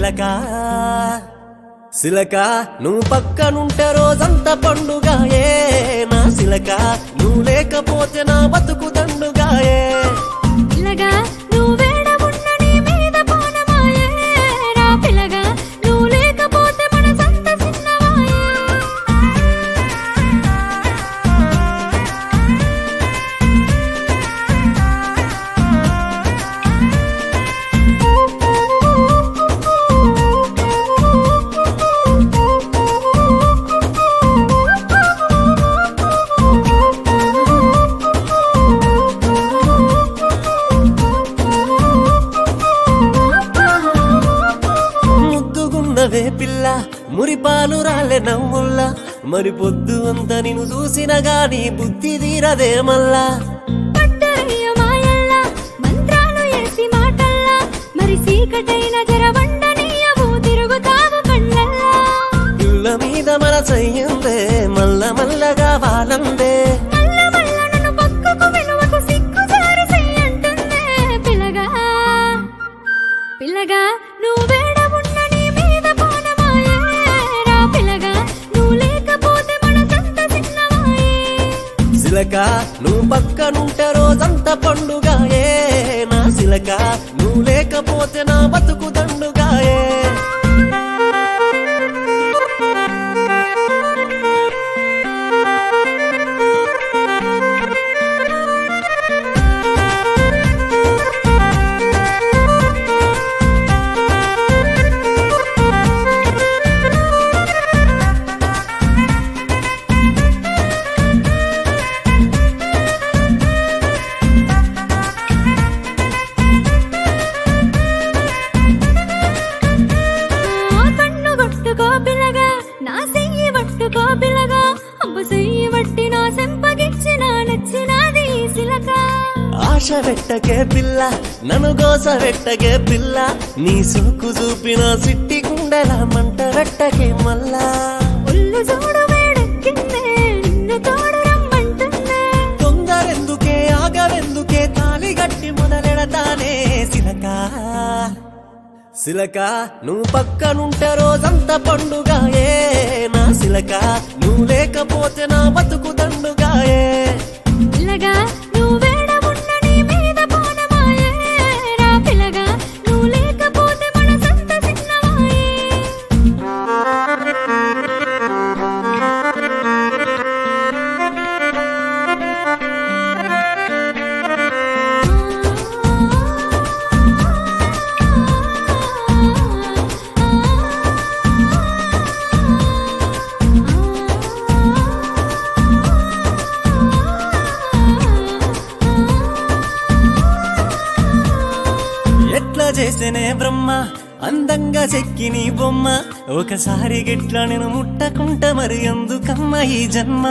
సిలక సిలక నువ్వు పక్కనుంటే రోజంతా పండుగాయే నా సిలక నువ్వు లేకపోతే నా బతుకు దండుగాయే పిల్లగా నువ్వు వేడవున్న నీ మీద పోనమాయే రా పిల్లగా నువ్వు లేకపోతే మనసంత చిన్నవాయే ముద్దుగున్నవే పిల్ల మురిపాలు రాలే నవ్వుల్లా మరి పొద్దు అంతా నిన్ను చూసిన గాని బుద్ధి తీరదే మల్లా పట్టయ్య మాయల్లా మంత్రాలు ఏసి మాటల్లా మరి సీకటైన జరవండనీయవు తిరుగుతావు కళ్ళల్లా ఇళ్ళ మీద మనసయ్యిందే మల్ల మల్లగా వాలందే మల్ల మల్ల నన్ను పక్కకు విలువకు సిగ్గు జారి చెయ్యంటుందే పిల్లగా పిల్లగా నువ్వు వేడవున్న నీ మీద పోనమాయే రా పిల్లగా నువ్వు లేకపోతే మనసంత చిన్నవాయే సిలక నువ్వు పక్కనుంటే రోజంతా పండుగాయే నా సిలక నువ్వు లేకపోతే నా బతుకు దండుగాయే కన్ను కొట్టుకో పిల్లగా నా చెయ్యి పట్టుకో పిల్లగా అబ్బ చెయ్యి పట్టి నా సెంపగిచ్చిన నచ్చినది సిలక ఆశ పెట్టకే పిల్ల నన్ను గోస పెట్టకే పిల్ల నీ సోకు చూపిన సిట్టి గుండెల మంట పెట్టకే మల్లా ఒళ్ళు చూడు వేడెక్కిందే నిన్ను తోడు రమ్మంటుందే తొందరెందుకే ఆగవెందుకే తాళి గట్టి మొదలెడతానే సిలక సిలక నువ్వు పక్కనుంటే రోజంతా పండుగాయే నా సిలక నువ్వు లేకపోతే నా బతుకు దండుగాయే పిల్లగా నువ్వు వేడవున్న నీ మీద పోనమాయే రా పిల్లగా నువ్వు లేకపోతే మనసంత చిన్నవాయే ఎట్లా చేసేనే బ్రహ్మ అందంగా చెక్కి నీ బొమ్మ ఒకసారి గిట్లా నేను ముట్టకుంట మరి ఎందుకమ్మ ఈ జన్మ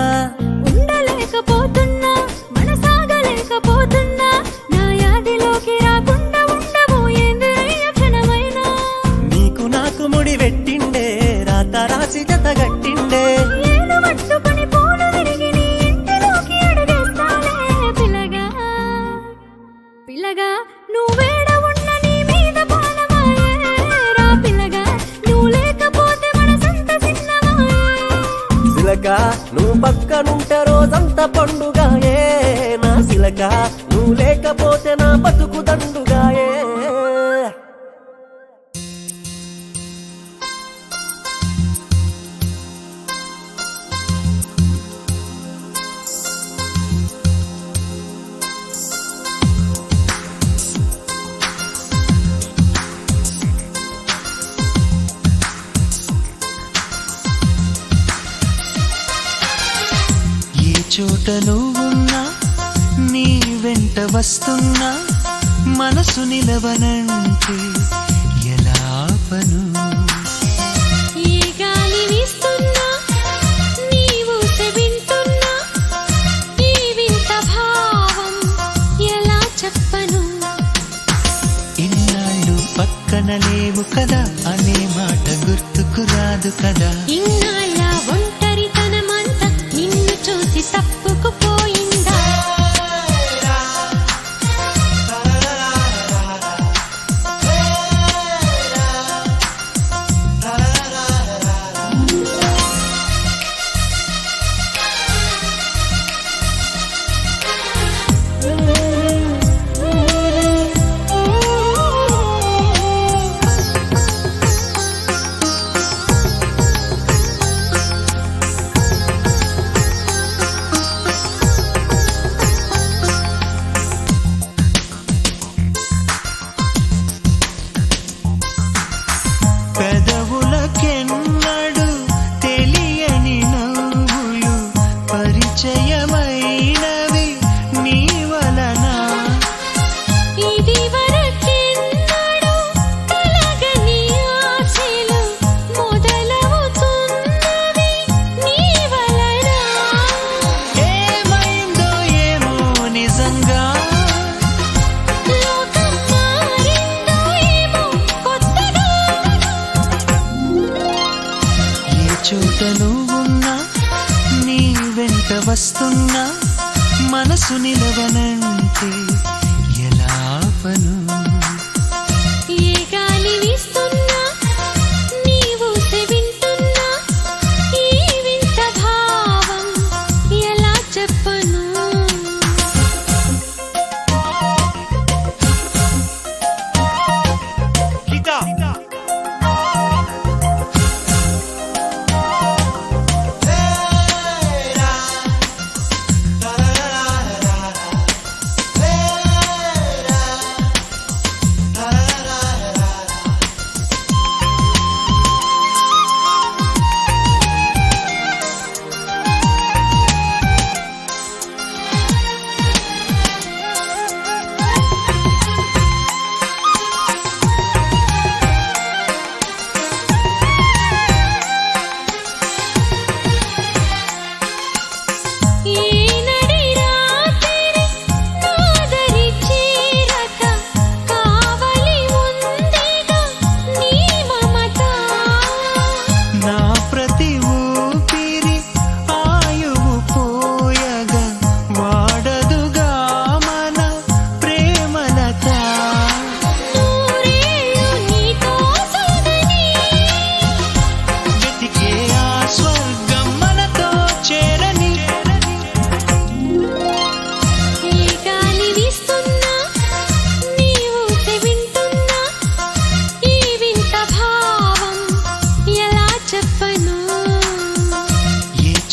ఉండలేకపోతున్నా మనసాగలేకపోతున్నా నా యాదిలోకి రాకుండా ఉండవు ఏందయ్య క్షణమైనా నీకు నాకు ముడి పెట్టిండే రాత రాసి జత గట్టిండే ఏలు పట్టుకొని పూలు తిరిగి నీ ఇంటిలోకి అడుగేస్తాలే పిల్లగా పిల్లగా నువ్వు వేడవున్న నీ మీద పోనమాయే రా పిల్లగా నువ్వు లేకపోతే మనసంత చిన్నవాయే సిలక నువ్వు పక్కనుంటే రోజంతా పండుగాయే నా సిలక నువ్వు లేకపోతే నా బతుకు దండుగాయే ఏ చోట నువ్వున్నా నీ వెంట వస్తున్నా మనసు నిలవనంటే ఎలా ఆపను ఈ గాలి వీస్తున్నా నీవు వింటున్నా ఈ వింత భావం ఎలా చెప్పను ఇన్నాళ్ళు పక్కన లేవు కదా అనే మాట గుర్తుకు రాదు కదా ఇన్నాళ్ళ ఒంటరితనమంతా నిన్ను చూసి తప్పుకుపోయిందా చోట నువ్వున్నా నీ వెంట వస్తున్నా మనసు నిలవనంటే ఎలా పను ఏ గాలి వీస్తున్నా నీవు వింటున్నా ఈ వింత భావం ఎలా చెప్పను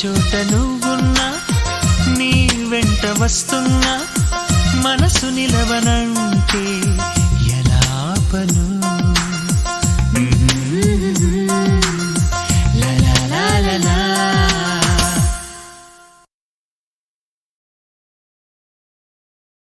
చోట నువ్వున్నా నీ వెంట వస్తున్నా మనసు నిలవనంటే